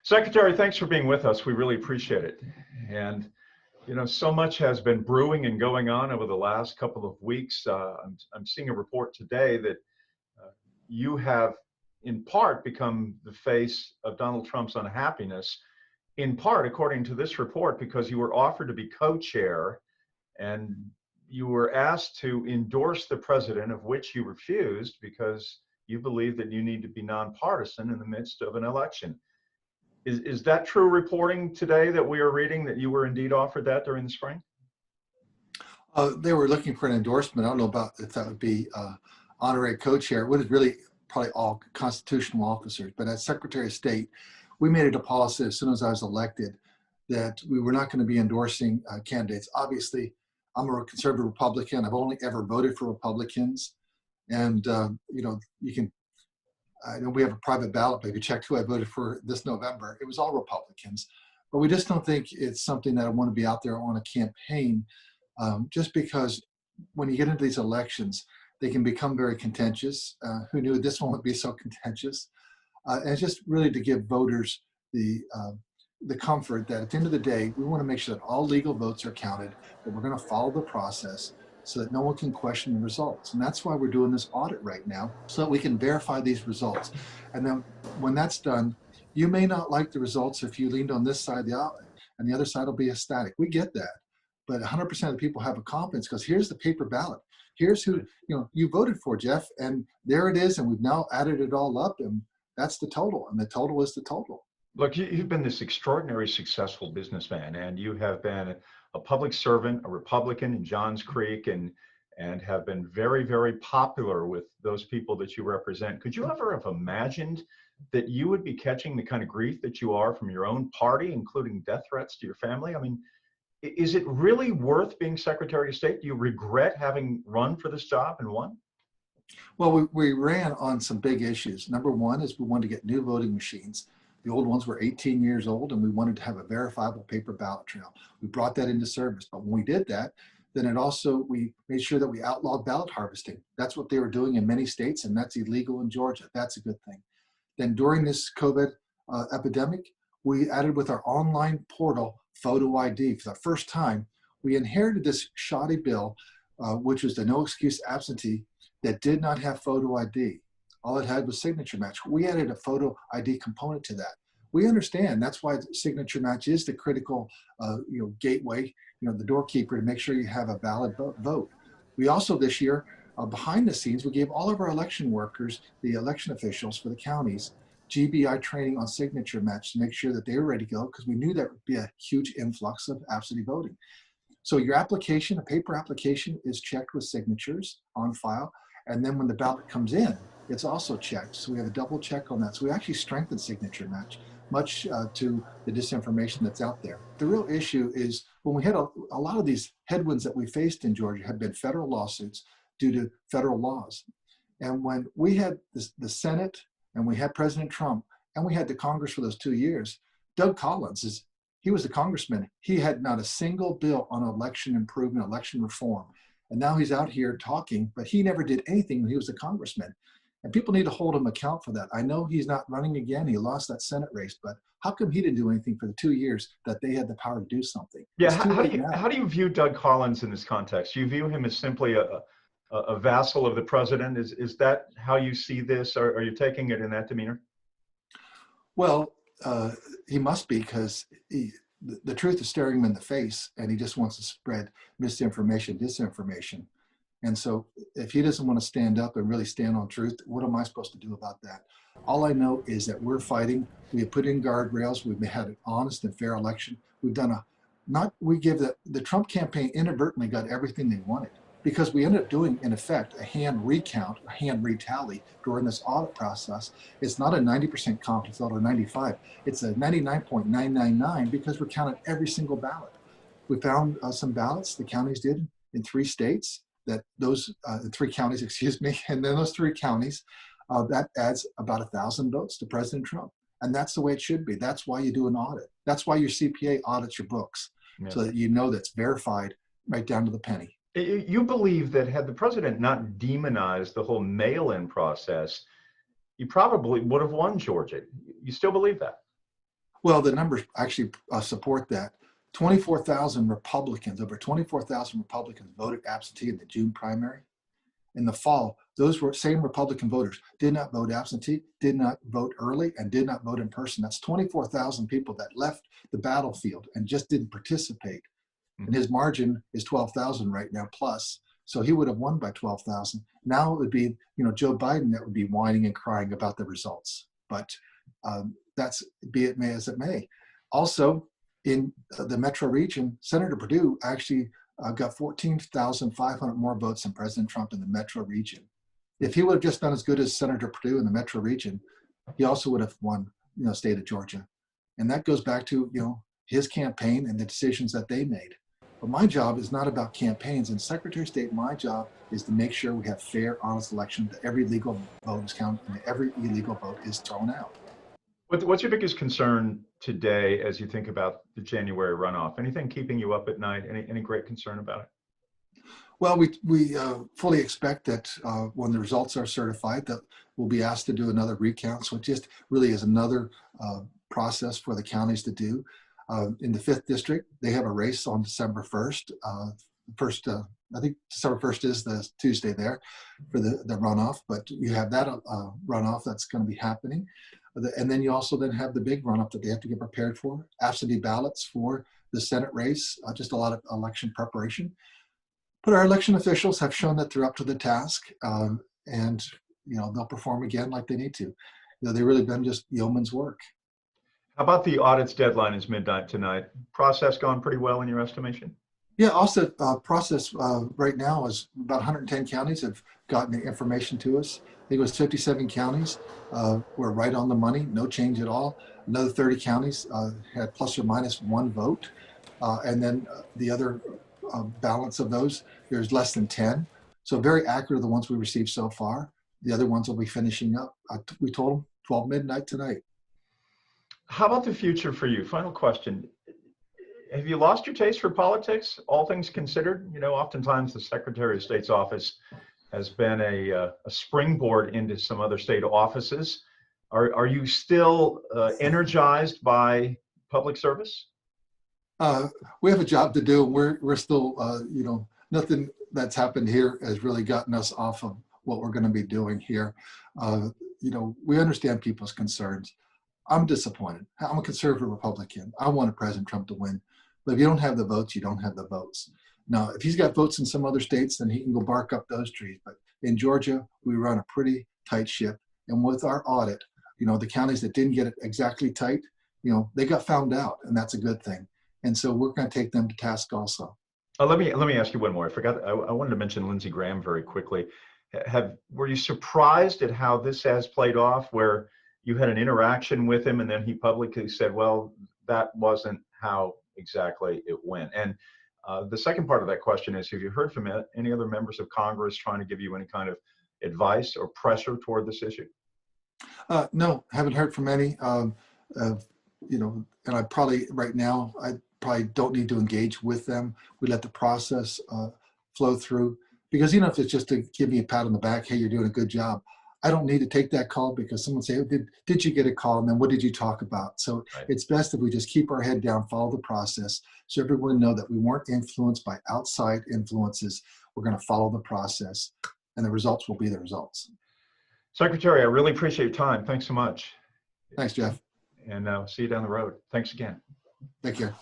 Secretary, thanks for being with us. We really appreciate it. And, so much has been brewing and going on over the last couple of weeks. I'm seeing a report today that you have, in part, become the face of Donald Trump's unhappiness, in part, according to this report, because you were offered to be co-chair and you were asked to endorse the president, of which you refused because you believe that you need to be nonpartisan in the midst of an election. Is that true reporting today that we are reading, that you were indeed offered that during the spring? They were looking for an endorsement. I don't know about if that would be honorary co-chair. It was really probably all constitutional officers. But as Secretary of State, we made it a policy as soon as I was elected that we were not going to be endorsing candidates. Obviously, I'm a conservative Republican. I've only ever voted for Republicans. And, you can, I know we have a private ballot, but if you check who I voted for this November, it was all Republicans. But we just don't think it's something that I want to be out there on a campaign, just because when you get into these elections, they can become very contentious. Who knew this one would be so contentious? And it's just really to give voters the comfort that at the end of the day, we want to make sure that all legal votes are counted, that we're going to follow the process so that no one can question the results. And that's why we're doing this audit right now, so that we can verify these results. And then when that's done, you may not like the results if you leaned on this side of the aisle, and the other side will be ecstatic. We get that. But 100% of the people have a confidence because here's the paper ballot. Here's who you voted for, Jeff, and there it is. And we've now added it all up, and that's the total. And the total is the total. Look, you've been this extraordinary successful businessman, and you have been a public servant, a Republican in Johns Creek, and have been very, very popular with those people that you represent. Could you ever have imagined that you would be catching the kind of grief that you are from your own party, including death threats to your family? I mean, is it really worth being Secretary of State? Do you regret having run for this job and won? Well, we ran on some big issues. Number one is we wanted to get new voting machines. The old ones were 18 years old, and we wanted to have a verifiable paper ballot trail. We brought that into service. But when we did that, then we made sure that we outlawed ballot harvesting. That's what they were doing in many states, and that's illegal in Georgia. That's a good thing. Then during this COVID epidemic, we added with our online portal photo ID. For the first time, we inherited this shoddy bill, which was the no excuse absentee, that did not have photo ID. All it had was signature match. We added a photo ID component to that. We understand that's why signature match is the critical gateway, the doorkeeper to make sure you have a valid vote. We also this year, behind the scenes, we gave all of our election workers, the election officials for the counties, GBI training on signature match to make sure that they were ready to go, because we knew there would be a huge influx of absentee voting. So your application, a paper application, is checked with signatures on file. And then when the ballot comes in, it's also checked. So we have a double check on that. So we actually strengthened signature match, much to the disinformation that's out there. The real issue is when we had a lot of these headwinds that we faced in Georgia have been federal lawsuits due to federal laws. And when we had the Senate and we had President Trump and we had the Congress for those 2 years, Doug Collins, he was a congressman. He had not a single bill on election improvement, election reform. And now he's out here talking, but he never did anything when he was a congressman. And people need to hold him account for that. I know he's not running again. He lost that Senate race, but how come he didn't do anything for the 2 years that they had the power to do something? Yeah, how do you view Doug Collins in this context? You view him as simply a vassal of the president? Is that how you see this? Are you taking it in that demeanor? Well, he must be, because the truth is staring him in the face, and he just wants to spread misinformation, disinformation. And so if he doesn't want to stand up and really stand on truth, what am I supposed to do about that? All I know is that we're fighting. We have put in guardrails. We've had an honest and fair election. We've done the Trump campaign inadvertently got everything they wanted, because we ended up doing, in effect, a hand recount, a hand retally during this audit process. It's not a 90% confidence vote or 95. It's a 99.999 because we counted every single ballot. We found some ballots the counties did in 3 states, in 3 counties, and then those 3 counties, that adds about 1,000 votes to President Trump. And that's the way it should be. That's why you do an audit. That's why your CPA audits your books, so that you know that's verified right down to the penny. You believe that had the president not demonized the whole mail-in process, you probably would have won Georgia. You still believe that? Well, the numbers actually support that. 24,000 Republicans, over 24,000 Republicans voted absentee in the June primary. In the fall, those were same Republican voters did not vote absentee, did not vote early, and did not vote in person. That's 24,000 people that left the battlefield and just didn't participate. And his margin is 12,000 right now plus. So he would have won by 12,000. Now it would be, Joe Biden that would be whining and crying about the results. But that's be it may as it may. Also, in the metro region, Senator Perdue actually got 14,500 more votes than President Trump in the metro region. If he would have just done as good as Senator Perdue in the metro region, he also would have won, state of Georgia. And that goes back to, his campaign and the decisions that they made. But my job is not about campaigns. And Secretary of State, my job is to make sure we have fair, honest elections, that every legal vote is counted and every illegal vote is thrown out. What's your biggest concern today as you think about the January runoff? Anything keeping you up at night? Any great concern about it? Well, we fully expect that when the results are certified, that we'll be asked to do another recount. So it just really is another process for the counties to do. In the 5th district, they have a race on December 1st. I think December 1st is the Tuesday there for the runoff, but you have that runoff that's going to be happening. And then you also then have the big runoff that they have to get prepared for, absentee ballots for the Senate race, just a lot of election preparation. But our election officials have shown that they're up to the task, and they'll perform again like they need to. They've really been just yeoman's work. How about the audit's deadline is midnight tonight? Process gone pretty well in your estimation? Yeah, also process right now is about 110 counties have gotten the information to us. I think it was 57 counties were right on the money, no change at all. Another 30 counties had plus or minus one vote. And then the other balance of those, there's less than 10. So very accurate are the ones we received so far. The other ones will be finishing up. We told them 12 midnight tonight. How about the future for you? Final question. Have you lost your taste for politics, all things considered? Oftentimes the Secretary of State's office has been a springboard into some other state offices. Are you still energized by public service? We have a job to do. We're still, nothing that's happened here has really gotten us off of what we're going to be doing here. We understand people's concerns. I'm disappointed. I'm a conservative Republican. I wanted President Trump to win. But if you don't have the votes, you don't have the votes. Now, if he's got votes in some other states, then he can go bark up those trees. But in Georgia, we run a pretty tight ship. And with our audit, the counties that didn't get it exactly tight, they got found out, and that's a good thing. And so we're going to take them to task also. Let me ask you one more. I forgot. I wanted to mention Lindsey Graham very quickly. Were you surprised at how this has played off, where you had an interaction with him and then he publicly said, well, that wasn't how exactly it went? And the second part of that question is, have you heard from any other members of Congress trying to give you any kind of advice or pressure toward this issue? No, haven't heard from any. And I probably right now, I probably don't need to engage with them. We let the process flow through, because if it's just to give me a pat on the back, hey, you're doing a good job, I don't need to take that call, because someone say, did you get a call? And then what did you talk about? So right. It's best if we just keep our head down, follow the process, so everyone know that we weren't influenced by outside influences. We're going to follow the process, and the results will be the results. Secretary, I really appreciate your time. Thanks so much. Thanks, Jeff. And see you down the road. Thanks again. Take care.